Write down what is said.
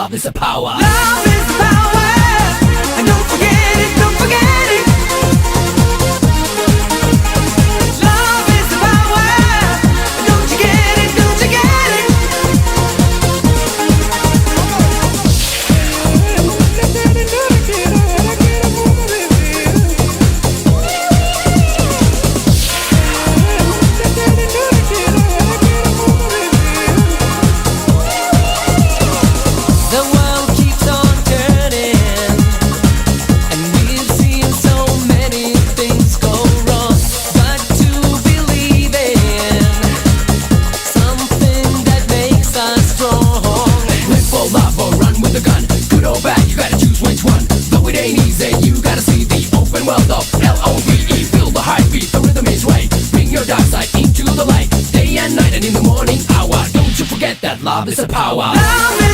love is a power. Love is power, and don't forget it, don't forget it. Love is power, don't you get it, don't you get it. The world keeps on turning, and we've seen so many things go wrong. But to believe in something that makes us strong. Live for love or run with a gun. Good or bad, you gotta choose which one. Though it ain't easy, you gotta see the open world of L-O-V-E. Feel the heartbeat, the rhythm is right. Bring your dark side into the light. Day and night and in the morning hour. Don't you forget that love is a power. Love